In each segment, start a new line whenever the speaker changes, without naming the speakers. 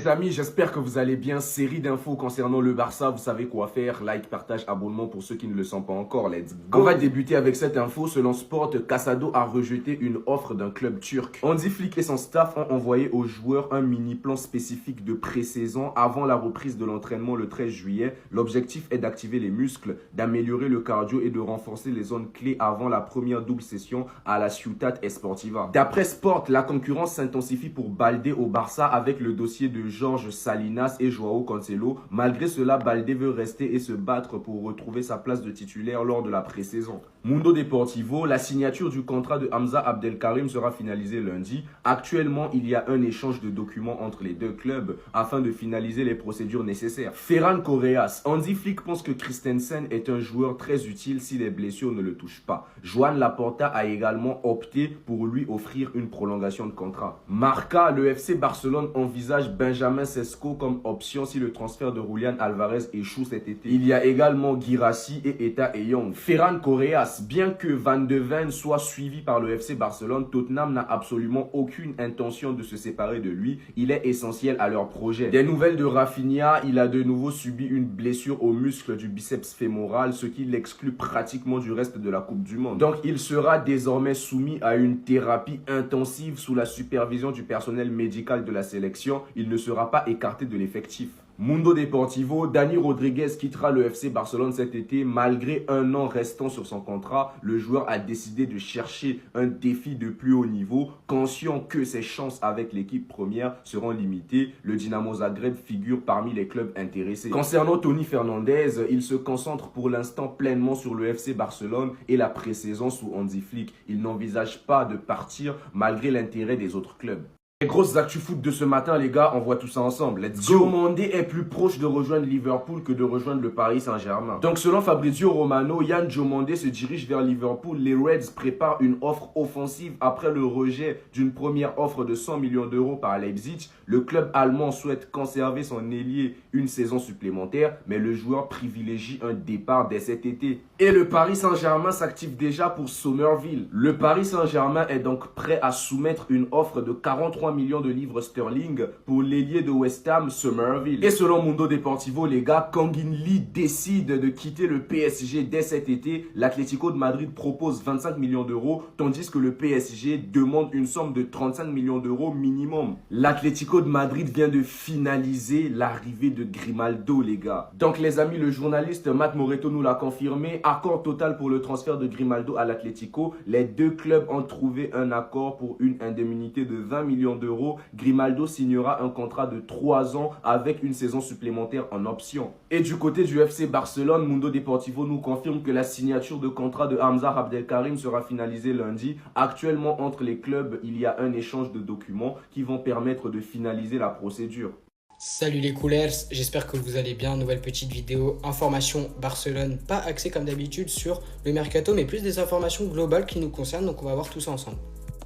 les amis, j'espère que vous allez bien. Série d'infos concernant le Barça, vous savez quoi faire. Like, partage, abonnement pour ceux qui ne le sont pas encore. Let's go. On va débuter avec cette info. Selon Sport, Casado a rejeté une offre d'un club turc. Hansi Flick et son staff ont envoyé aux joueurs un mini-plan spécifique de pré-saison avant la reprise de l'entraînement le 13 juillet. L'objectif est d'activer les muscles, d'améliorer le cardio et de renforcer les zones clés avant la première double session à la Ciutat Esportiva. D'après Sport, la concurrence s'intensifie pour Baldé au Barça avec le dossier de Jorge Salinas et Joao Cancelo. Malgré cela, Baldé veut rester et se battre pour retrouver sa place de titulaire lors de la pré-saison. Mundo Deportivo, la signature du contrat de Hamza Abdelkarim sera finalisée lundi. Actuellement, il y a un échange de documents entre les deux clubs afin de finaliser les procédures nécessaires. Ferran Correas, Hansi Flick pense que Christensen est un joueur très utile si les blessures ne le touchent pas. Joan Laporta a également opté pour lui offrir une prolongation de contrat. Marca, le FC Barcelone envisage Benjamin Sesko comme option si le transfert de Julián Alvarez échoue cet été. Il y a également Guirassy et Eta Young. Ferran Correas, bien que Van de Ven soit suivi par le FC Barcelone, Tottenham n'a absolument aucune intention de se séparer de lui. Il est essentiel à leur projet. Des nouvelles de Rafinha, il a de nouveau subi une blessure au muscle du biceps fémoral, ce qui l'exclut pratiquement du reste de la Coupe du Monde. Donc il sera désormais soumis à une thérapie intensive sous la supervision du personnel médical de la sélection. Il ne sera pas écarté de l'effectif. Mundo Deportivo, Dani Rodriguez quittera le FC Barcelone cet été. Malgré un an restant sur son contrat, le joueur a décidé de chercher un défi de plus haut niveau. Conscient que ses chances avec l'équipe première seront limitées, le Dinamo Zagreb figure parmi les clubs intéressés. Concernant Tony Fernandez, il se concentre pour l'instant pleinement sur le FC Barcelone et la pré-saison sous Hansi Flick. Il n'envisage pas de partir malgré l'intérêt des autres clubs. Les grosses actus foot de ce matin, les gars, on voit tout ça ensemble. Let's go. Diomandé est plus proche de rejoindre Liverpool que de rejoindre le Paris Saint-Germain. Donc, selon Fabrizio Romano, Yann Diomandé se dirige vers Liverpool. Les Reds préparent une offre offensive après le rejet d'une première offre de 100 millions d'euros par Leipzig. Le club allemand souhaite conserver son ailier une saison supplémentaire, mais le joueur privilégie un départ dès cet été. Et le Paris Saint-Germain s'active déjà pour Somerville. Le Paris Saint-Germain est donc prêt à soumettre une offre de 43 millions de livres sterling pour l'ailier de West Ham, Somerville. Et selon Mundo Deportivo, les gars, Kang In Lee décide de quitter le PSG dès cet été. L'Atlético de Madrid propose 25 millions d'euros, tandis que le PSG demande une somme de 35 millions d'euros minimum. L'Atlético de Madrid vient de finaliser l'arrivée de Grimaldo, les gars. Donc les amis, le journaliste Matt Moretto nous l'a confirmé. Accord total pour le transfert de Grimaldo à l'Atlético. Les deux clubs ont trouvé un accord pour une indemnité de 20 millions d'euros. Grimaldo signera un contrat de 3 ans avec une saison supplémentaire en option. Et du côté du FC Barcelone, Mundo Deportivo nous confirme que la signature de contrat de Hamza Abdelkarim sera finalisée lundi. Actuellement, entre les clubs, il y a un échange de documents qui vont permettre de finaliser la procédure.
Salut les coolers, j'espère que vous allez bien. Nouvelle petite vidéo, information Barcelone, pas axée comme d'habitude sur le mercato, mais plus des informations globales qui nous concernent, donc on va voir tout ça ensemble.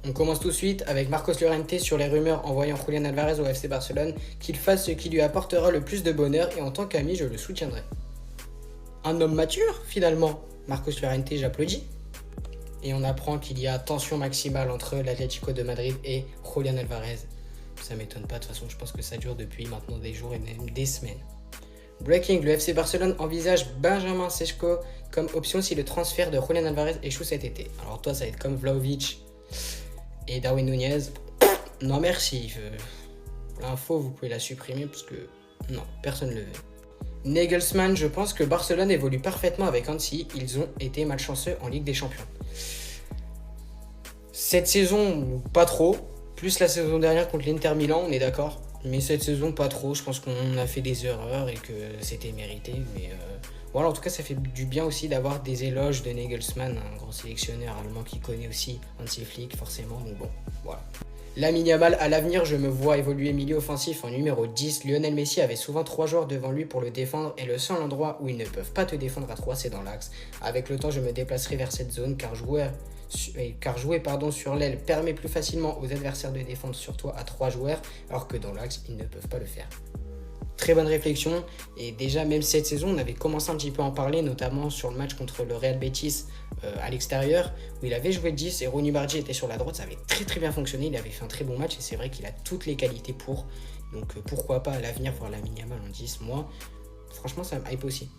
On commence tout de suite avec Marcos Llorente sur les rumeurs envoyant Julián Alvarez au FC Barcelone, qu'il fasse ce qui lui apportera le plus de bonheur et en tant qu'ami, je le soutiendrai. Un homme mature, finalement, Marcos Llorente, j'applaudis. Et on apprend qu'il y a tension maximale entre l'Atlético de Madrid et Julián Alvarez. Ça m'étonne pas, de toute façon, je pense que ça dure depuis maintenant des jours et même des semaines. Breaking, le FC Barcelone envisage Benjamin Sesko comme option si le transfert de Julián Alvarez échoue cet été. Alors toi, ça va être comme Vlahovic et Darwin Nunez. Non merci, l'info vous pouvez la supprimer parce que non, personne ne le veut. Nagelsmann, je pense que Barcelone évolue parfaitement avec Hansi, ils ont été malchanceux en Ligue des Champions. Cette saison, pas trop. Plus la saison dernière contre l'Inter Milan, on est d'accord. Mais cette saison, pas trop. Je pense qu'on a fait des erreurs et que c'était mérité. Mais voilà, en tout cas, ça fait du bien aussi d'avoir des éloges de Nagelsmann, un grand sélectionneur allemand qui connaît aussi Hansi Flick, forcément. Donc bon, voilà. Lamine Yamal, à l'avenir, je me vois évoluer milieu offensif en numéro 10. Lionel Messi avait souvent 3 joueurs devant lui pour le défendre et le seul endroit où ils ne peuvent pas te défendre à 3, c'est dans l'axe. Avec le temps, je me déplacerai vers cette zone car jouer sur l'aile permet plus facilement aux adversaires de défendre sur toi à 3 joueurs, alors que dans l'axe, ils ne peuvent pas le faire. Très bonne réflexion, et déjà même cette saison, on avait commencé un petit peu à en parler, notamment sur le match contre le Real Betis à l'extérieur, où il avait joué 10 et Ronny Bardi était sur la droite, ça avait très bien fonctionné, il avait fait un très bon match et c'est vrai qu'il a toutes les qualités pour, Donc pourquoi pas à l'avenir voir Lamine Yamal en 10 mois. Franchement, ça me hype aussi.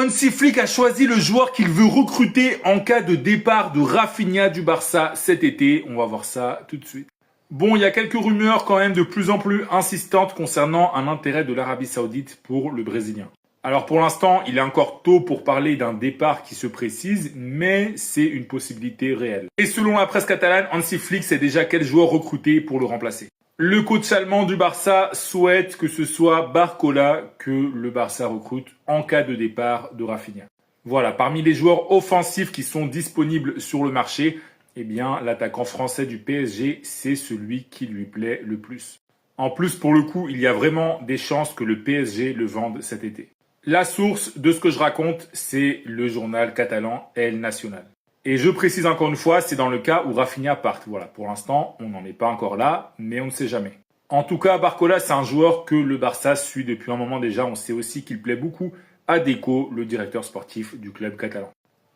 Hansi Flick a choisi le joueur qu'il veut recruter en cas de départ de Rafinha du Barça cet été. On va voir ça tout de suite. Bon, il y a quelques rumeurs quand même de plus en plus insistantes concernant un intérêt de l'Arabie Saoudite pour le Brésilien. Alors pour l'instant, il est encore tôt pour parler d'un départ qui se précise, mais c'est une possibilité réelle. Et selon la presse catalane, Hansi Flick sait déjà quel joueur recruter pour le remplacer. Le coach allemand du Barça souhaite que ce soit Barcola que le Barça recrute en cas de départ de Rafinha. Voilà, parmi les joueurs offensifs qui sont disponibles sur le marché, eh bien, l'attaquant français du PSG, c'est celui qui lui plaît le plus. En plus, pour le coup, il y a vraiment des chances que le PSG le vende cet été. La source de ce que je raconte, c'est le journal catalan El Nacional. Et je précise encore une fois, c'est dans le cas où Rafinha parte. Voilà, pour l'instant, on n'en est pas encore là, mais on ne sait jamais. En tout cas, Barcola, c'est un joueur que le Barça suit depuis un moment déjà. On sait aussi qu'il plaît beaucoup à Deco, le directeur sportif du club catalan.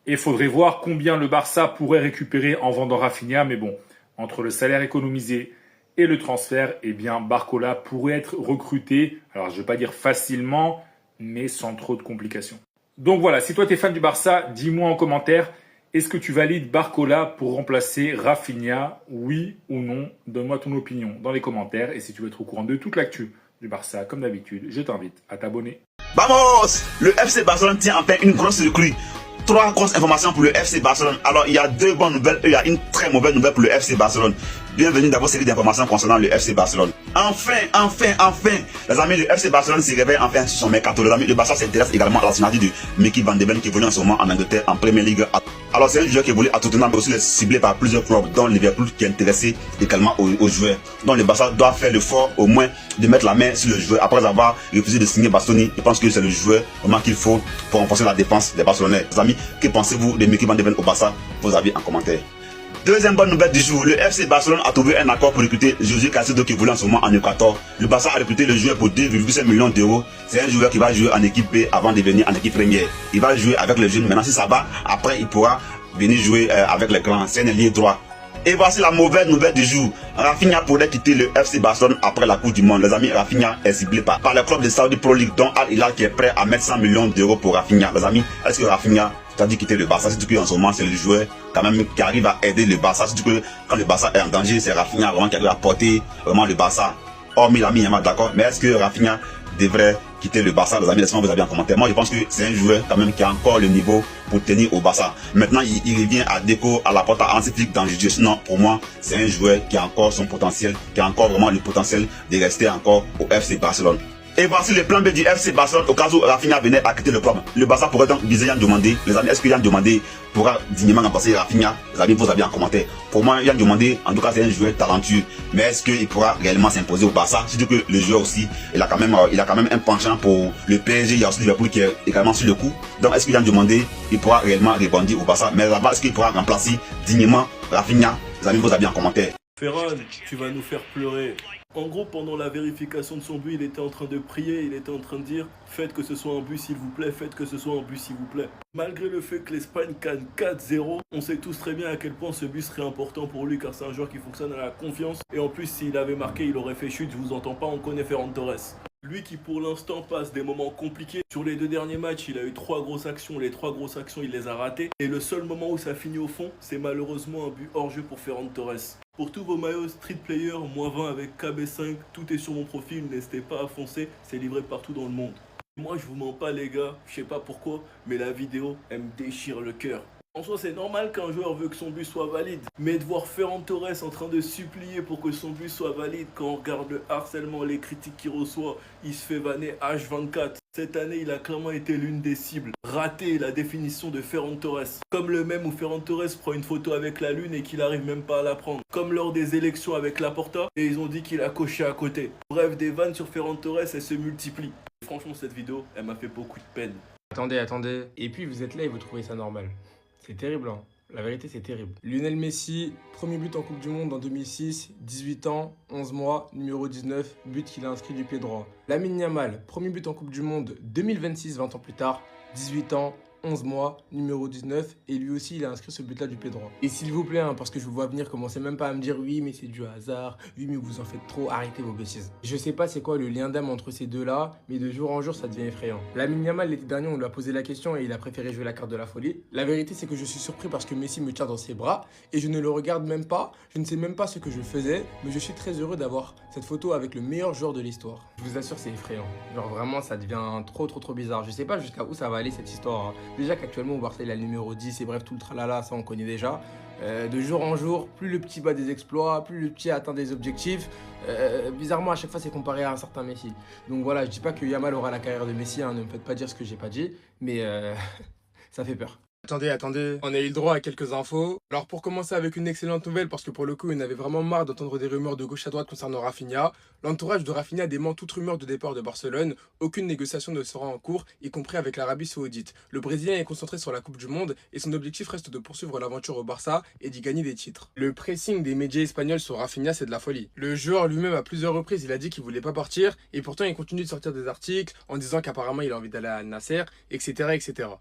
Et il faudrait voir combien le Barça pourrait récupérer en vendant Rafinha. Mais bon, entre le salaire économisé et le transfert, eh bien, Barcola pourrait être recruté. Alors, je ne vais pas dire facilement, mais sans trop de complications. Donc voilà, si toi tu es fan du Barça, dis-moi en commentaire, est-ce que tu valides Barcola pour remplacer Rafinha, oui ou non? Donne-moi ton opinion dans les commentaires. Et si tu veux être au courant de toute l'actu du Barça, comme d'habitude, je t'invite à t'abonner.
Vamos! Le FC Barcelone tient enfin une grosse recrue. 3 grosses informations pour le FC Barcelone. Alors, il y a 2 bonnes nouvelles et il y a une très mauvaise nouvelle pour le FC Barcelone. Bienvenue dans votre série d'informations concernant le FC Barcelone. Enfin, les amis, le FC Barcelone se réveille enfin sur son mercato. Les amis, le Barça s'intéresse également à la signature de Mickey Van de Ven qui évolue en ce moment en Angleterre en Premier League. Alors, c'est un joueur qui évolue à Tottenham, mais aussi ciblé par plusieurs clubs, dont Liverpool qui est intéressé également aux joueurs. Donc, le Barça doit faire l'effort au moins de mettre la main sur le joueur après avoir refusé de signer Bastoni. Je pense que c'est le joueur vraiment qu'il faut pour renforcer la défense des Barcelonais. Les amis, que pensez-vous de Mickey Van de Ven au Barça? Vos avis en commentaire. Deuxième bonne nouvelle du jour, le FC Barcelone a trouvé un accord pour recruter José Caicedo qui évolue en ce moment en Équateur. Le Barça a recruté le joueur pour 2,5 millions d'euros. C'est un joueur qui va jouer en équipe B avant de venir en équipe première. Il va jouer avec les jeunes. Maintenant, si ça va, après il pourra venir jouer avec les grands. C'est un ailier droit. Et voici la mauvaise nouvelle du jour. Rafinha pourrait quitter le FC Barcelone après la Coupe du Monde. Les amis, Rafinha est ciblé par le club de Saudi Pro League, dont Al Hilal qui est prêt à mettre 100 millions d'euros pour Rafinha. Les amis, est-ce que Rafinha c'est-à-dire quitter le Barça? Surtout qu'en ce moment, c'est le joueur quand même qui arrive à aider le Barça. Surtout que quand le Barça est en danger, c'est Rafinha vraiment qui arrive à porter vraiment le Barça. Hormis l'ami Yamal, d'accord. Mais est-ce que Rafinha devrait quitter le Barça? Les amis, laissez-moi vous avez en commentaire. Moi, je pense que c'est un joueur quand même qui a encore le niveau pour tenir au Barça. Maintenant, il revient à Deco, à la porte à Hansi Flick dans le jeu. Sinon, pour moi, c'est un joueur qui a encore son potentiel, qui a encore vraiment le potentiel de rester encore au FC Barcelone. Et voici le plan B du FC Barcelone au cas où Rafinha venait à quitter le club. Le Barça pourrait donc viser Yann Diomandé. Les amis, est-ce que Yann Diomandé pourra dignement remplacer Rafinha? Les amis, vous avez en commentaire. Pour moi, Yann Diomandé, en tout cas, c'est un joueur talentueux. Mais est-ce qu'il pourra réellement s'imposer au Barça? Surtout que le joueur aussi, il a quand même un penchant pour le PSG. Il y a aussi Liverpool qui est également sur le coup. Donc, est-ce que Yann Diomandé, il pourra réellement rebondir au Barça? Mais là-bas, est-ce qu'il pourra remplacer dignement Rafinha? Les amis, vous avez en commentaire.
Ferran, tu vas nous faire pleurer. En gros, pendant la vérification de son but, il était en train de prier, il était en train de dire « Faites que ce soit un but s'il vous plaît, faites que ce soit un but s'il vous plaît ». Malgré le fait que l'Espagne gagne 4-0, on sait tous très bien à quel point ce but serait important pour lui car c'est un joueur qui fonctionne à la confiance. Et en plus, s'il avait marqué, il aurait fait chute, je vous entends pas, on connaît Ferran Torres. Lui qui pour l'instant passe des moments compliqués. Sur les 2 derniers matchs, il a eu 3 grosses actions. Les 3 grosses actions, il les a ratées. Et le seul moment où ça finit au fond, c'est malheureusement un but hors jeu pour Ferran Torres. Pour tous vos maillots Street Player, -20 avec KB5, tout est sur mon profil, n'hésitez pas à foncer, c'est livré partout dans le monde. Moi je vous mens pas les gars, je sais pas pourquoi, mais la vidéo, elle me déchire le cœur. En soi, c'est normal qu'un joueur veut que son but soit valide. Mais de voir Ferran Torres en train de supplier pour que son but soit valide, quand on regarde le harcèlement, les critiques qu'il reçoit, il se fait vanner H24. Cette année, il a clairement été l'une des cibles. Raté la définition de Ferran Torres. Comme le même où Ferran Torres prend une photo avec la lune et qu'il arrive même pas à la prendre. Comme lors des élections avec Laporta, et ils ont dit qu'il a coché à côté. Bref, des vannes sur Ferran Torres, elles se multiplient. Franchement, cette vidéo, elle m'a fait beaucoup de peine.
Attendez. Et puis vous êtes là et vous trouvez ça normal. C'est terrible, hein. La vérité, c'est terrible. Lionel Messi, premier but en Coupe du Monde en 2006, 18 ans, 11 mois, numéro 19, but qu'il a inscrit du pied droit. Lamine Yamal, premier but en Coupe du Monde 2026, 20 ans plus tard, 18 ans, 11 mois, numéro 19, et lui aussi il a inscrit ce but-là du pied droit. Et s'il vous plaît, parce que je vous vois venir, commencez même pas à me dire oui mais c'est du hasard, oui mais vous en faites trop, arrêtez vos bêtises. Je sais pas c'est quoi le lien d'âme entre ces deux-là, mais de jour en jour ça devient effrayant. Lamine Yamal l'été dernier on lui a posé la question et il a préféré jouer la carte de la folie. La vérité c'est que je suis surpris parce que Messi me tient dans ses bras et je ne le regarde même pas, je ne sais même pas ce que je faisais, mais je suis très heureux d'avoir cette photo avec le meilleur joueur de l'histoire. Je vous assure c'est effrayant, genre vraiment ça devient trop bizarre. Je sais pas jusqu'à où ça va aller cette histoire. Déjà qu'actuellement au Barça il a le numéro 10 et bref tout le tralala, ça on connaît déjà. De jour en jour, plus le petit bat des exploits, plus le petit atteint des objectifs. Bizarrement à chaque fois c'est comparé à un certain Messi. Donc voilà, je dis pas que Yamal aura la carrière de Messi, ne me faites pas dire ce que j'ai pas dit, mais ça fait peur. Attendez, on a eu le droit à quelques infos. Alors pour commencer avec une excellente nouvelle, parce que pour le coup, il avait vraiment marre d'entendre des rumeurs de gauche à droite concernant Rafinha. L'entourage de Rafinha dément toute rumeur de départ de Barcelone. Aucune négociation ne sera en cours, y compris avec l'Arabie Saoudite. Le Brésilien est concentré sur la Coupe du Monde et son objectif reste de poursuivre l'aventure au Barça et d'y gagner des titres. Le pressing des médias espagnols sur Rafinha, c'est de la folie. Le joueur lui-même à plusieurs reprises, il a dit qu'il voulait pas partir et pourtant il continue de sortir des articles en disant qu'apparemment il a envie d'aller à Nasser, etc.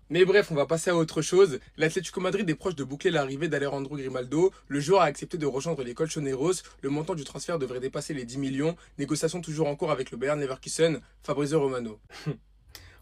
Mais bref, on va passer à autre chose. L'Atlético Madrid est proche de boucler l'arrivée d'Alejandro Grimaldo. Le joueur a accepté de rejoindre les Colchoneros. Le montant du transfert devrait dépasser les 10 millions. Négociation toujours en cours avec le Bayern Leverkusen, Fabrizio Romano.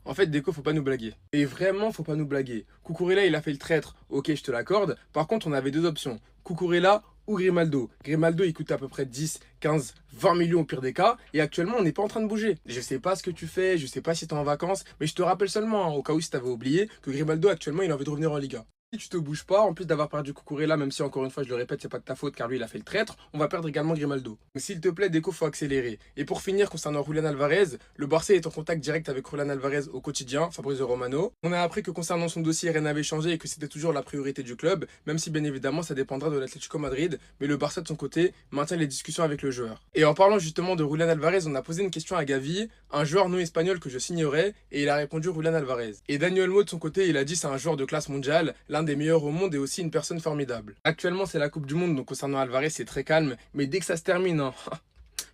En fait, Deco, faut pas nous blaguer. Et vraiment, faut pas nous blaguer. Cucurella, il a fait le traître. Ok, je te l'accorde. Par contre, on avait deux options. Cucurella ou Grimaldo. Grimaldo, il coûte à peu près 10, 15, 20 millions au pire des cas. Et actuellement, on n'est pas en train de bouger. Je sais pas ce que tu fais, je sais pas si t'es en vacances. Mais je te rappelle seulement, au cas où si t'avais oublié, que Grimaldo, actuellement, il a envie de revenir en Liga. Si tu te bouges pas, en plus d'avoir perdu Cucurella, même si encore une fois je le répète, c'est pas de ta faute car lui il a fait le traître, on va perdre également Grimaldo. Donc s'il te plaît, Deco, faut accélérer. Et pour finir, concernant Julián Alvarez, le Barça est en contact direct avec Julián Alvarez au quotidien, Fabrizio Romano. On a appris que concernant son dossier, rien n'avait changé et que c'était toujours la priorité du club, même si bien évidemment ça dépendra de l'Atlético Madrid, mais le Barça de son côté maintient les discussions avec le joueur. Et en parlant justement de Julián Alvarez, on a posé une question à Gavi, un joueur non espagnol que je signerais, et il a répondu Julián Alvarez. Et Daniel Mo de son côté, il a dit c'est un joueur de classe mondiale, l'un des meilleurs au monde et aussi une personne formidable. Actuellement c'est la Coupe du Monde, donc concernant Alvarez c'est très calme, mais dès que ça se termine,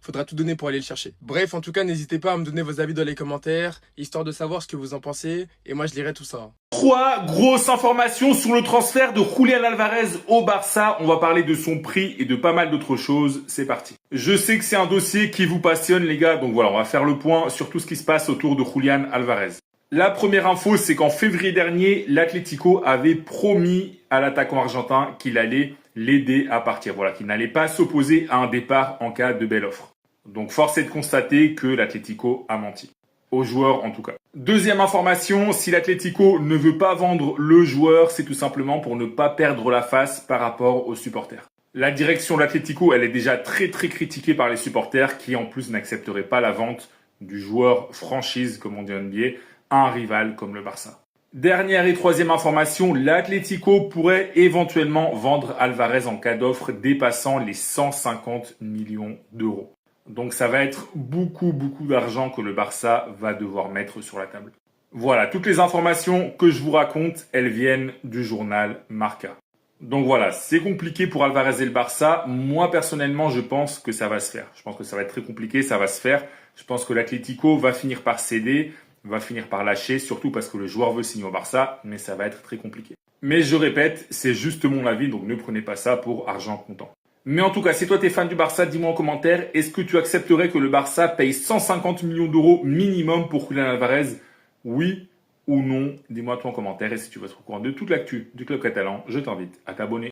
faudra tout donner pour aller le chercher. Bref, en tout cas, n'hésitez pas à me donner vos avis dans les commentaires, histoire de savoir ce que vous en pensez, et moi je lirai tout ça.
3 grosses informations sur le transfert de Julián Alvarez au Barça. On va parler de son prix et de pas mal d'autres choses. C'est parti. Je sais que c'est un dossier qui vous passionne les gars, donc voilà, on va faire le point sur tout ce qui se passe autour de Julián Alvarez. La première info, c'est qu'en février dernier, l'Atlético avait promis à l'attaquant argentin qu'il allait l'aider à partir. Voilà, qu'il n'allait pas s'opposer à un départ en cas de belle offre. Donc, force est de constater que l'Atlético a menti. Aux joueurs, en tout cas. Deuxième information, si l'Atlético ne veut pas vendre le joueur, c'est tout simplement pour ne pas perdre la face par rapport aux supporters. La direction de l'Atlético, elle est déjà très critiquée par les supporters qui, en plus, n'accepteraient pas la vente du joueur franchise, comme on dit en NBA, à un rival comme le Barça. Dernière et troisième information, l'Atlético pourrait éventuellement vendre Alvarez en cas d'offre dépassant les 150 millions d'euros. Donc ça va être beaucoup d'argent que le Barça va devoir mettre sur la table. Voilà, toutes les informations que je vous raconte, elles viennent du journal Marca. Donc voilà, c'est compliqué pour Alvarez et le Barça. Moi personnellement, je pense que ça va se faire. Je pense que ça va être très compliqué, ça va se faire. Je pense que l'Atlético va finir par céder, va finir par lâcher, surtout parce que le joueur veut signer au Barça, mais ça va être très compliqué. Mais je répète, c'est juste mon avis, donc ne prenez pas ça pour argent comptant. Mais en tout cas, si toi t'es fan du Barça, dis-moi en commentaire, est-ce que tu accepterais que le Barça paye 150 millions d'euros minimum pour Julián Alvarez? Oui ou non? Dis-moi toi en commentaire, et si tu veux être au courant de toute l'actu du club catalan, je t'invite à t'abonner.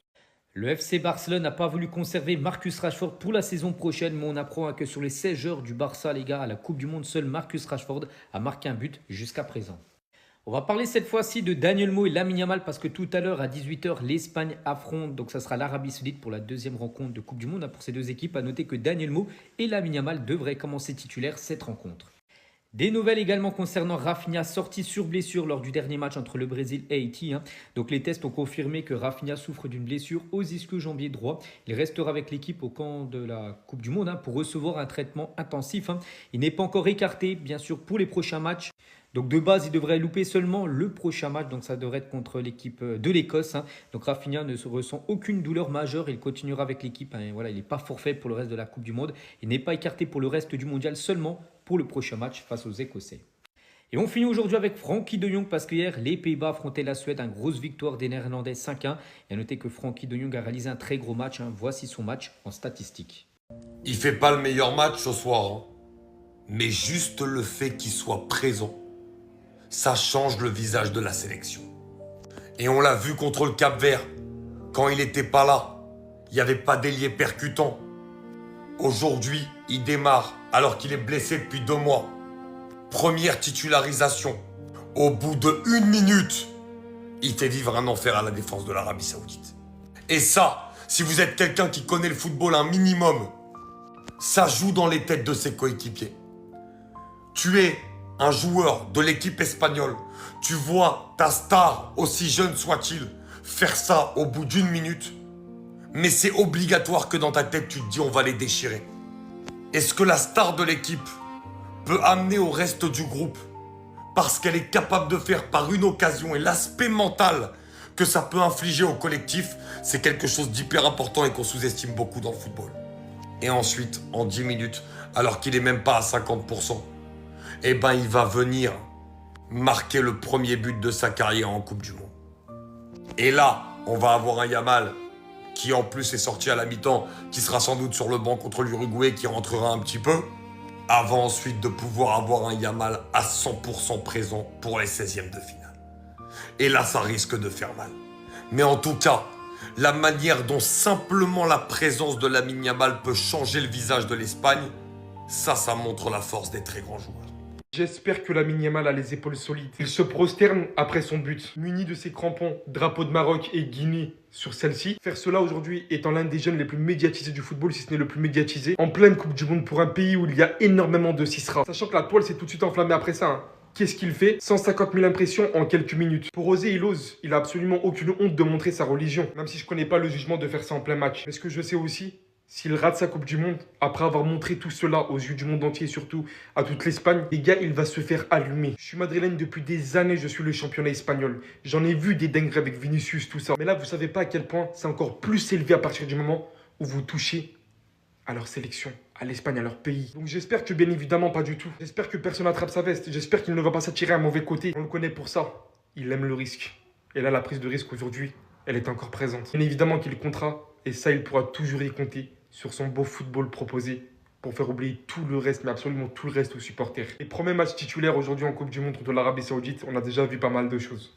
Le FC Barcelone n'a pas voulu conserver Marcus Rashford pour la saison prochaine, mais on apprend que sur les 16 joueurs du Barça, les gars, à la Coupe du Monde, seul Marcus Rashford a marqué un but jusqu'à présent. On va parler cette fois-ci de Daniel Mo et Lamine Yamal parce que tout à l'heure à 18 h, l'Espagne affronte, donc ça sera l'Arabie Saoudite pour la deuxième rencontre de Coupe du Monde. Pour ces deux équipes, à noter que Daniel Mo et Lamine Yamal devraient commencer titulaires cette rencontre. Des nouvelles également concernant Rafinha, sorti sur blessure lors du dernier match entre le Brésil et Haïti. Donc les tests ont confirmé que Rafinha souffre d'une blessure aux ischio-jambiers droit. Il restera avec l'équipe au camp de la Coupe du Monde pour recevoir un traitement intensif. Il n'est pas encore écarté, bien sûr, pour les prochains matchs. Donc de base, il devrait louper seulement le prochain match. Donc ça devrait être contre l'équipe de l'Écosse. Donc Rafinha ne ressent aucune douleur majeure. Il continuera avec l'équipe. Voilà, il n'est pas forfait pour le reste de la Coupe du Monde. Il n'est pas écarté pour le reste du mondial, seulement pour le prochain match face aux Écossais. Et on finit aujourd'hui avec Frenkie de Jong parce qu'hier, les Pays-Bas affrontaient la Suède. Une grosse victoire des Néerlandais 5-1. Et à noter que Frenkie de Jong a réalisé un très gros match. Voici son match en statistiques.
Il fait pas le meilleur match ce soir, hein. Mais juste le fait qu'il soit présent, ça change le visage de la sélection. Et on l'a vu contre le Cap-Vert. Quand il n'était pas là, il n'y avait pas d'ailier percutant. Aujourd'hui, il démarre alors qu'il est blessé depuis 2 mois. Première titularisation. Au bout de 1 minute, il fait vivre un enfer à la défense de l'Arabie Saoudite. Et ça, si vous êtes quelqu'un qui connaît le football un minimum, ça joue dans les têtes de ses coéquipiers. Tu es un joueur de l'équipe espagnole. Tu vois ta star, aussi jeune soit-il, faire ça au bout d'1 minute. Mais c'est obligatoire que dans ta tête, tu te dis on va les déchirer. Est-ce que la star de l'équipe peut amener au reste du groupe parce qu'elle est capable de faire par une occasion et l'aspect mental que ça peut infliger au collectif, c'est quelque chose d'hyper important et qu'on sous-estime beaucoup dans le football. Et ensuite, en 10 minutes, alors qu'il n'est même pas à 50%, eh ben il va venir marquer le premier but de sa carrière en Coupe du Monde. Et là, on va avoir un Yamal qui en plus est sorti à la mi-temps, qui sera sans doute sur le banc contre l'Uruguay, qui rentrera un petit peu, avant ensuite de pouvoir avoir un Yamal à 100% présent pour les 16e de finale. Et là, ça risque de faire mal. Mais en tout cas, la manière dont simplement la présence de Lamine Yamal peut changer le visage de l'Espagne, ça montre la force des très grands joueurs.
J'espère que Lamine Yamal a les épaules solides. Il se prosterne après son but, muni de ses crampons, drapeau de Maroc et Guinée sur celle-ci. Faire cela aujourd'hui étant l'un des jeunes les plus médiatisés du football, si ce n'est le plus médiatisé, en pleine Coupe du Monde pour un pays où il y a énormément de Sisra. Sachant que la toile s'est tout de suite enflammée après ça, hein. Qu'est-ce qu'il fait? 150 000 impressions en quelques minutes. Pour oser, il ose. Il a absolument aucune honte de montrer sa religion. Même si je connais pas le jugement de faire ça en plein match. Mais ce que je sais aussi, s'il rate sa Coupe du Monde, après avoir montré tout cela aux yeux du monde entier, surtout à toute l'Espagne, les gars, il va se faire allumer. Je suis madrilène depuis des années, je suis le championnat espagnol. J'en ai vu des dingueries avec Vinicius, tout ça. Mais là, vous savez pas à quel point c'est encore plus élevé à partir du moment où vous touchez à leur sélection, à l'Espagne, à leur pays. Donc j'espère que bien évidemment pas du tout. J'espère que personne n'attrape sa veste. J'espère qu'il ne va pas s'attirer à un mauvais côté. On le connaît pour ça. Il aime le risque. Et là, la prise de risque aujourd'hui, elle est encore présente. Bien évidemment qu'il comptera. Et ça, il pourra toujours y compter sur son beau football proposé pour faire oublier tout le reste, mais absolument tout le reste aux supporters. Les premiers matchs titulaires aujourd'hui en Coupe du Monde contre l'Arabie Saoudite, on a déjà vu pas mal de choses.